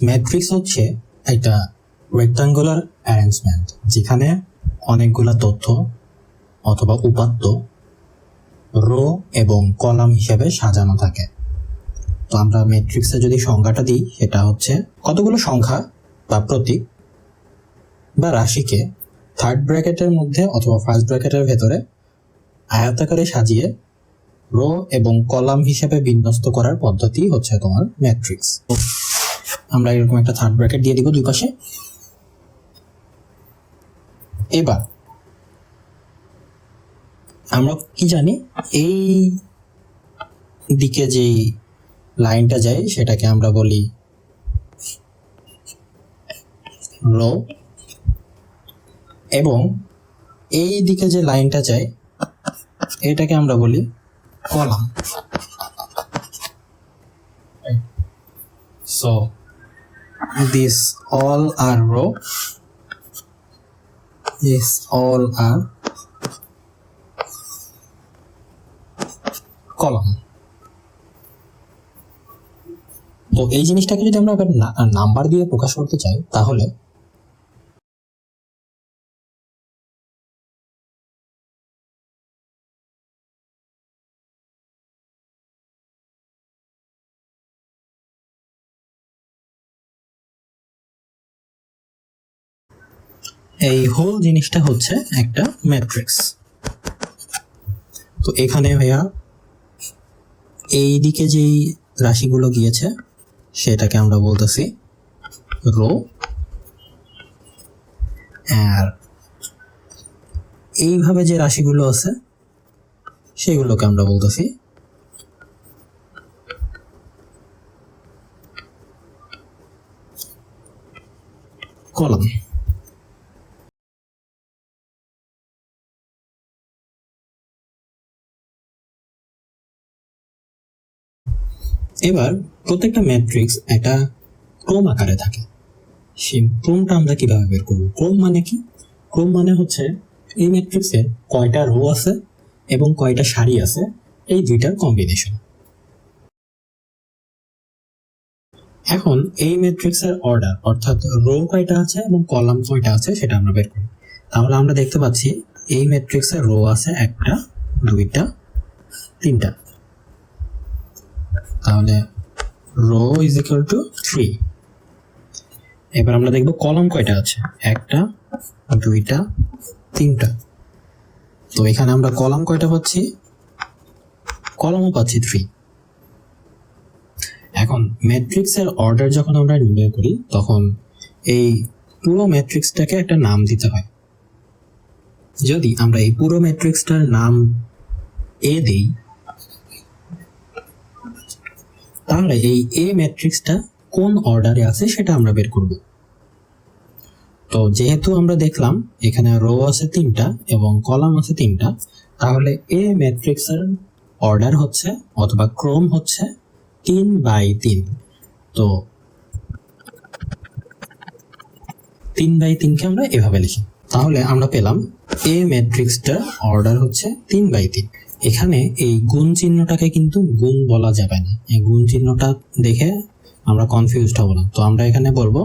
Matrix হচ্ছে একটা rectangular arrangement যেখানে অনেকগুলা তথ্য অথবা উপাত্ত রো এবং কলাম হিসেবে সাজানো থাকে। তো আমরা ম্যাট্রিক্সে যদি সংজ্ঞাটা দিই সেটা হচ্ছে কতগুলো সংখ্যা বা প্রতীক বা রাশিকে থার্ড ব্র্যাকেটের মধ্যে অথবা ফার্স্ট ব্র্যাকেটের ভেতরে আয়তাকারে সাজিয়ে রো এবং কলাম হিসেবে বিন্যস্ত করার পদ্ধতি হচ্ছে তোমার ম্যাট্রিক্স। আমরা এরকম একটা থার্ড ব্র্যাকেট দিয়ে দিব দুই পাশে। এবার আমরা কি জানি, এই দিকে যে লাইনটা যায় সেটাকে আমরা বলি রো, এবং এই দিকে যে লাইনটা যায় এটাকে আমরা বলি column. So these all are row, these all are column. তো এই জিনিসটাকে যদি আমরা নাম্বার দিয়ে প্রকাশ করতে চাই তাহলে এই হোল জিনিসটা হচ্ছে একটা ম্যাট্রিক্স। তো এখানে ভাইয়া এই দিকে যেই রাশিগুলো গিয়েছে সেটাকে আমরা বলতেছি রো, আর এইভাবে যে রাশিগুলো আছে সেগুলোকে আমরা বলতেছি কলাম। এবার প্রত্যেকটা ম্যাট্রিক্স একটা ক্রম আকারে থাকে। সেই ক্রমটা আমরা কিভাবে বের করব? ক্রম মানে কি? ক্রম মানে হচ্ছে এই ম্যাট্রিক্সে কয়টা রো আছে এবং কয়টা সারি আছে, এই দুইটার কম্বিনেশন। এখন এই ম্যাট্রিক্সের অর্ডার, অর্থাৎ রো কয়টা আছে এবং কলাম কয়টা আছে সেটা আমরা বের করি। তাহলে আমরা দেখতে পাচ্ছি এই ম্যাট্রিক্সের রো আছে একটা, দুইটা, তিনটা। তাহলে রো ইজ ইকুয়াল টু 3। এবার আমরা দেখব কলাম কয়টা আছে, একটা, দুইটা, তিনটা। তো এখানে আমরা কলাম কয়টা পাচ্ছি, কলামও পাচ্ছি 3। এখন ম্যাট্রিক্সের অর্ডার যখন আমরা নির্ণয় করি তখন এই পুরো ম্যাট্রিক্সটাকে একটা নাম দিতে হয়। যদি আমরা এই পুরো ম্যাট্রিক্সটার নাম এ দেই তাহলে এই এ ম্যাট্রিক্সটা কোন অর্ডারে আছে সেটা আমরা বের করব। তো যেহেতু আমরা দেখলাম এখানে রো আছে 3টা এবং কলাম আছে 3টা, তাহলে এ ম্যাট্রিক্সের অর্ডার হচ্ছে অথবা ক্রম হচ্ছে 3/3। তো 3/3 কে আমরা এভাবে লিখি। তাহলে আমরা পেলাম এ ম্যাট্রিক্সটার অর্ডার হচ্ছে 3/3। এখানে এই গুণ চিহ্নটাকে কিন্তু গুণ বলা যাবে না, এই গুণ চিহ্নটা দেখে আমরা কনফিউজড হব না। তো আমরা এখানে বলবো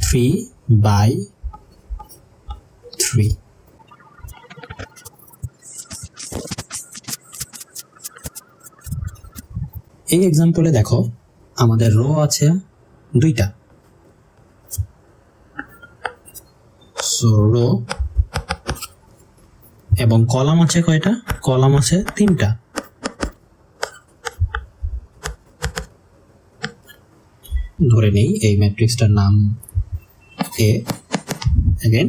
3/3। এই এক্সাম্পলে দেখো আমাদের রো আছে 2টা, সো রো, এবং কলাম আছে কয়টা, কলাম আছে 3টা। ধরে নেই এই ম্যাট্রিক্সটার নাম এ। अगेन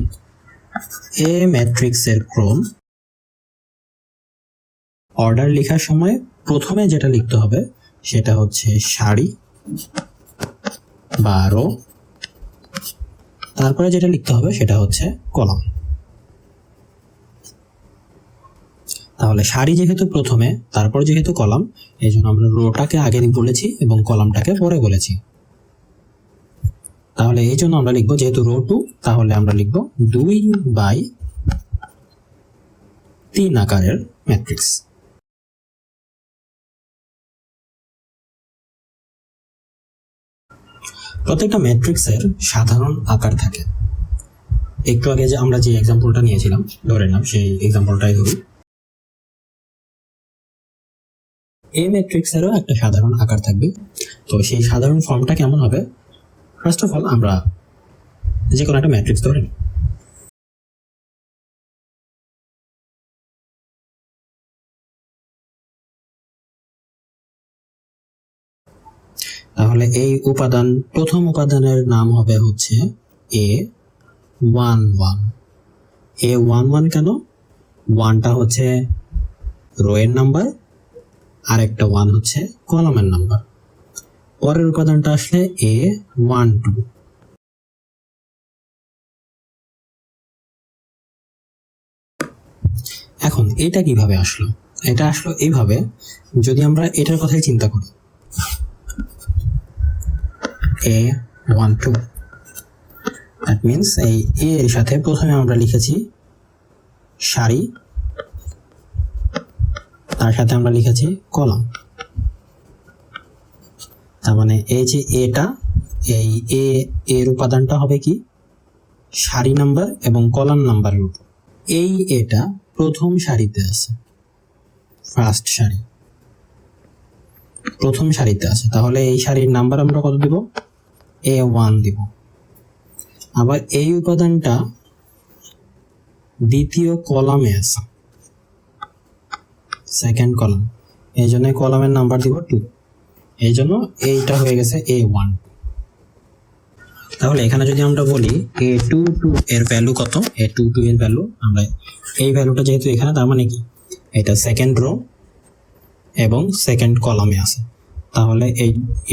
এ ম্যাট্রিক্সের ক্রম অর্ডার লেখার সময় প্রথমে যেটা লিখতে হবে সেটা হচ্ছে সারি বা রো, তারপরে যেটা লিখতে হবে সেটা হচ্ছে কলাম। তাহলে সারি যেহেতু প্রথমে, তারপর যেহেতু কলাম, এই জন্য আমরা রোটাকে আগে বলেছি এবং কলামটাকে পরে বলেছি। তাহলে এই জন্য আমরা লিখবো, যেহেতু রো 2 তাহলে আমরা লিখবো 2/3 আকারের ম্যাট্রিক্স। প্রত্যেকটা ম্যাট্রিক্সের সাধারণ আকার থাকে। একটু আগে যে আমরা যে এক্সাম্পলটা নিয়েছিলাম, ধরে নাও সেই এক্সাম্পলটাই ধরি। এই ম্যাট্রিক্সেরও একটা সাধারণ আকার থাকবে। তো সেই সাধারণ ফর্মটা কেমন হবে? ফার্স্ট অফ অল আমরা যে কোনো একটা ম্যাট্রিক্স ধরে নিই। তাহলে এই প্রথম উপাদানের নাম হবে হচ্ছে A11। A11 কেন? 1টা হচ্ছে রো এর নাম্বার, আর একটা 1 হচ্ছে কলামের নাম্বার। পরের উপাদানটা আসলে A12। এখন এটা কিভাবে আসলো? এটা আসলো এইভাবে, যদি আমরা এটার কথাই চিন্তা করি, A12, দ্যাট মিনস এই এ এর সাথে প্রথমে আমরা লিখেছি সারি, তার সাথে আমরা লিখেছি কলাম। তার মানে এই যে এটা, এই এর উপাদানটা হবে কি? সারি নাম্বার এবং কলাম নাম্বারের উপর। এই এটা প্রথম সারিতে আছে, ফার্স্ট সারি প্রথম সারিতে আছে, তাহলে এই সারির নাম্বার আমরা কত দিব? A1 দিব। আবার এই উপাদানটা দ্বিতীয় কলামে আছে, সেকেন্ড কলাম, এই জন্য কলামের নাম্বার দিব 2, এই জন্য এইটা হয়ে গেছে A1। তাহলে এখানে যদি আমরা বলি A22 এর ভ্যালু কত, A22 এর ভ্যালু, আমরা এই ভ্যালুটা যেহেতু এখানে, তার মানে কি এটা সেকেন্ড রো এবং সেকেন্ড কলামে আছে, তাহলে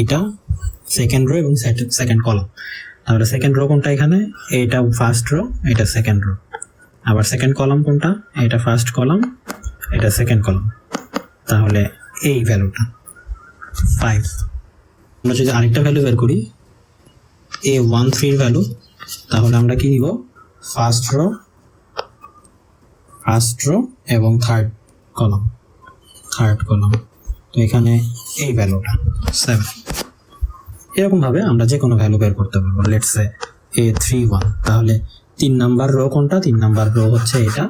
এটা সেকেন্ড রো এবং সেকেন্ড কলাম। তাহলে সেকেন্ড রো কোনটা? এখানে এটা ফার্স্ট রো, এটা সেকেন্ড রো। আবার সেকেন্ড কলাম কোনটা? এটা ফার্স্ট কলাম, এটা সেকেন্ড কলাম। তাহলে এই ভ্যালুটা 5। আমরা যদি আরেকটা ভ্যালু বের করি A13 এর ভ্যালু, তাহলে আমরা কি নিব? ফার্স্ট রো এবং থার্ড কলাম। তো এখানে এই ভ্যালুটা 7। এরকম ভাবে আমরা যে কোনো ভ্যালু বের করতে পারবো। লেটস সে A31, তাহলে 3 নাম্বার রো কোনটা? 3 নাম্বার রো হচ্ছে এটা,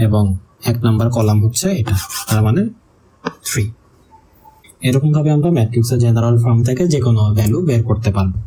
এবং 1 নাম্বার কলাম হচ্ছে এটা, তার মানে 3। এরকম ভাবে আমরা ম্যাট্রিক্সের জেনারেল ফর্ম থেকে যে কোনো ভ্যালু বের করতে পারবো।